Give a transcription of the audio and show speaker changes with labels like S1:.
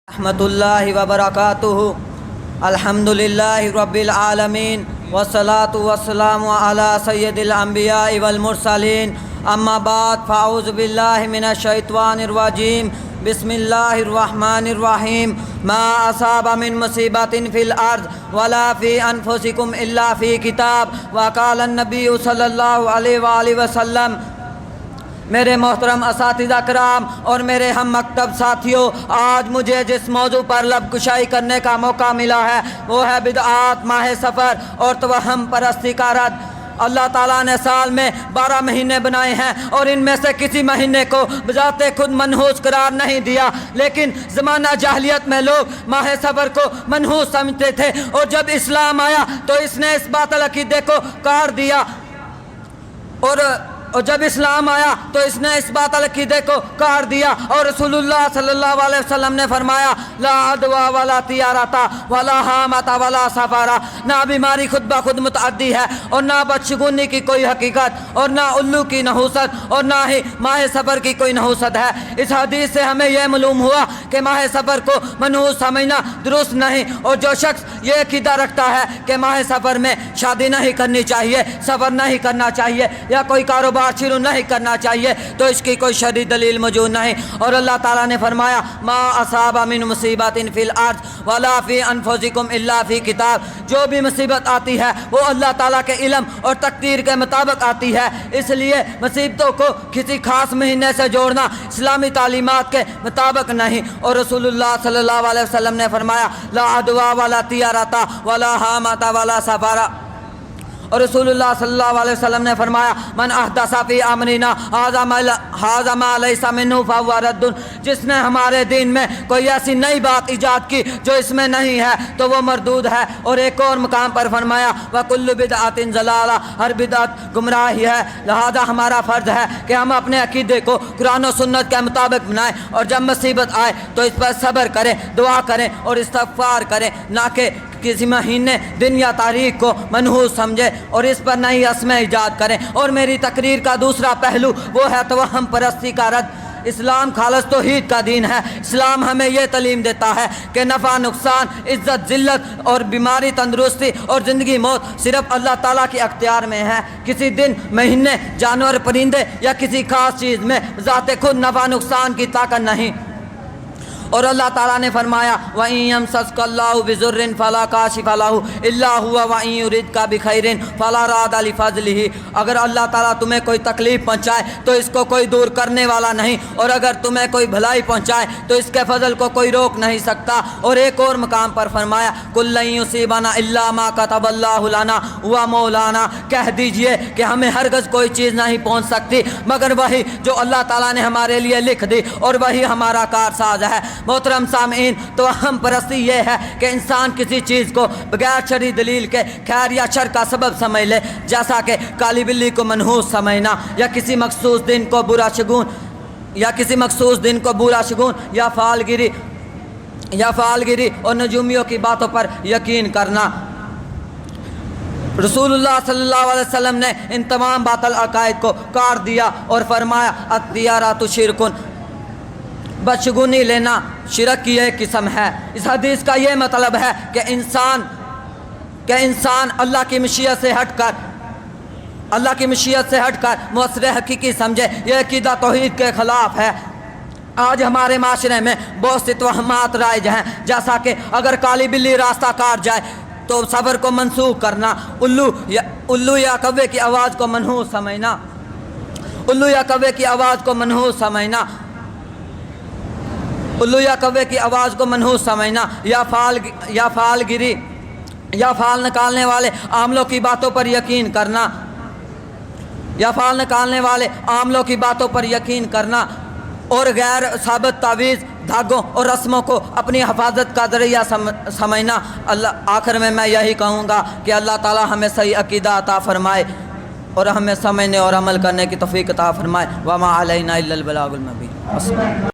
S1: रहमतुल्लाहि व बरकातुहु। अल्हम्दुलिल्लाहि रब्बिल आलमीन वस्सलातु वस्सलामु अला सय्यदिल अंबियाइ वल मुरसलीन। अम्मा बाद फ़अऊज़ु बिल्लाहि मिनश शैतानिर रजीम। बिस्मिल्लाहिर रहमानिर रहीम। मा असाबा मिन मुसीबतिन फिल अर्ज़ वला फ़ी अनफुसिकुम इल्ला फ़ी किताब व क़ाला नबी सल्लल्लाहु अलैहि वसल्लम। मेरे मोहतरम असातिज़ा कराम और मेरे हम मकतब साथियों, आज मुझे जिस मौजू पर लब कुशाई करने का मौका मिला है वो है बिदआत, माह सफ़र और तवहम परस्ती का रद्द। अल्लाह ताला ने साल में 12 महीने बनाए हैं और इनमें से किसी महीने को बजाते खुद मनहूस करार नहीं दिया, लेकिन ज़माना जाहिलियत में लोग माह सफ़र को मनहूस समझते थे और जब इस्लाम आया तो इसने इस बातिल अक़ीदे को काट दिया और जब इस्लाम आया तो इसने इस बातिल अक़ीदे को काट दिया। और रसूलुल्लाह सल्लल्लाहु अलैहि वसल्लम ने फरमाया, ला अदवा वला तियारता वला हामता वला सफारा। ना बीमारी खुद ब खुद मुतअद्दी है और ना बदशगुनी की कोई हकीकत और ना उल्लू की नहूसत और ना ही माह सफ़र की कोई नहूसत है। इस हदीस से हमें यह मालूम हुआ कि माह सफ़र को मनहूस समझना दुरुस्त नहीं। और जो शख्स ये अक़ीदा रखता है कि माह सफ़र में शादी नहीं करनी चाहिए, सफ़र नहीं करना चाहिए या कोई कारोबार शुरू नहीं करना चाहिए, तो इसकी कोई शरई दलील मौजूद नहीं। और अल्लाह ताला ने फरमाया, मा असाबा मिन मुसीबतिन फिल अर्ज़ वला फ़ी अनफुसिकुम इल्ला फ़ी किताब। जो भी मुसीबत आती है वो अल्लाह ताला के इल्म और तकदीर के मुताबिक आती है, इसलिए मुसीबतों को किसी खास महीने से जोड़ना इस्लामी तालीमात के मुताबिक नहीं। और रसूलुल्लाह सल्लल्लाहु अलैहि वसल्लम ने फरमाया, ला अदवा वला तियारता वला हामता वला सफारा। और रसूलुल्लाह सल्लल्लाहु अलैहि वसल्लम ने फरमाया, मन अहदसा फी अमरिना हाज़ा मा लैसा मिन्हु फहुवा रद्दुन। जिसने हमारे दीन में कोई ऐसी नई बात ईजाद की जो इसमें नहीं है तो वो मरदूद है। और एक और मकाम पर फरमाया, व कुल्लु बिदअतिन ज़लाला, हर बिदअत गुमराही है। लिहाजा हमारा फ़र्ज़ है कि हम अपने अक़ीदे को कुरान और सुन्नत के मुताबिक बनाएं और जब मुसीबत आए तो इस पर सब्र करें, दुआ करें और इस्तग़फ़ार करें, ना कि किसी महीने दिन या तारीख को मनहूस समझे और इस पर नई रस्में ईजाद करें। और मेरी तकरीर का दूसरा पहलू वो है तवहम परस्ती का रद्द। इस्लाम खालिस तौहीद का दीन है। इस्लाम हमें यह तालीम देता है कि नफ़ा नुकसान, इज़्ज़त ज़िल्लत और बीमारी तंदुरुस्ती और ज़िंदगी मौत सिर्फ़ अल्लाह ताला के अख्तियार में है। किसी दिन, महीने, जानवर, परिंदे या किसी खास चीज़ में ज़ाते खुद नफ़ा नुकसान की ताकत नहीं। और अल्लाह ताला ने फरमाया, व इन यमसस्कल्लाहु बिज़ुर्रिन फला काशिफ़ लहु इल्ला हुवा व इन युरिदका बिखैरिन फला राद लिफ़ज़लिही। अगर अल्लाह ताला तुम्हें कोई तकलीफ़ पहुँचाए तो इसको कोई दूर करने वाला नहीं, और अगर तुम्हें कोई भलाई पहुँचाए तो इसके फजल को कोई रोक नहीं सकता। और एक और मकाम पर फरमाया, कुल लन युसीबना इल्ला मा कतबल्लाहु लना हुवा मौलाना। कह दीजिए कि हमें हरगिज़ कोई चीज़ नहीं पहुँच सकती मगर वही जो अल्लाह ताला ने हमारे लिए लिख दी, और वही हमारा कारसाज है। मोहतरम सामीन, तो हम परस्ती ये है कि इंसान किसी चीज़ को बगैर शरई दलील के खैर या शर का सबब समझ ले, जैसा कि काली बिल्ली को मनहूस समझना या किसी मखसूस दिन को बुरा शगुन या फालगिरी और नजूमियों की बातों पर यकीन करना। रसूलुल्लाह सल्लल्लाहु अलैहि वसल्लम ने इन तमाम बातिल अकायद को काट दिया और फरमाया, अत्तियारातु शिरकुन, बदशगुनी लेना शिरक की एक किस्म है। इस हदीस का ये मतलब है कि इंसान अल्लाह की मशीयत से हटकर मुअस्सिर हकीकी समझे, यह अक़ीदा तौहीद के ख़िलाफ़ है। आज हमारे माशरे में बहुत से तोहमात राइज हैं, जैसा कि अगर काली बिल्ली रास्ता काट जाए तो सफ़र को मनसूख करना, उल्लू या कव्वे की आवाज़ को मनहूस समझना, या फाल निकालने वाले आमलों की बातों पर यकीन करना और गैर साबित तावीज़, धागों और रस्मों को अपनी हिफाजत का ज़रिया समझना। आखिर में मैं यही कहूँगा कि अल्लाह ताला हमें सही अक़ीदा अता फ़रमाए और हमें समझने और अमल करने की तौफ़ीक़ अता फ़रमाए। वमा अलैना इल्लल बलागुल मुबीन।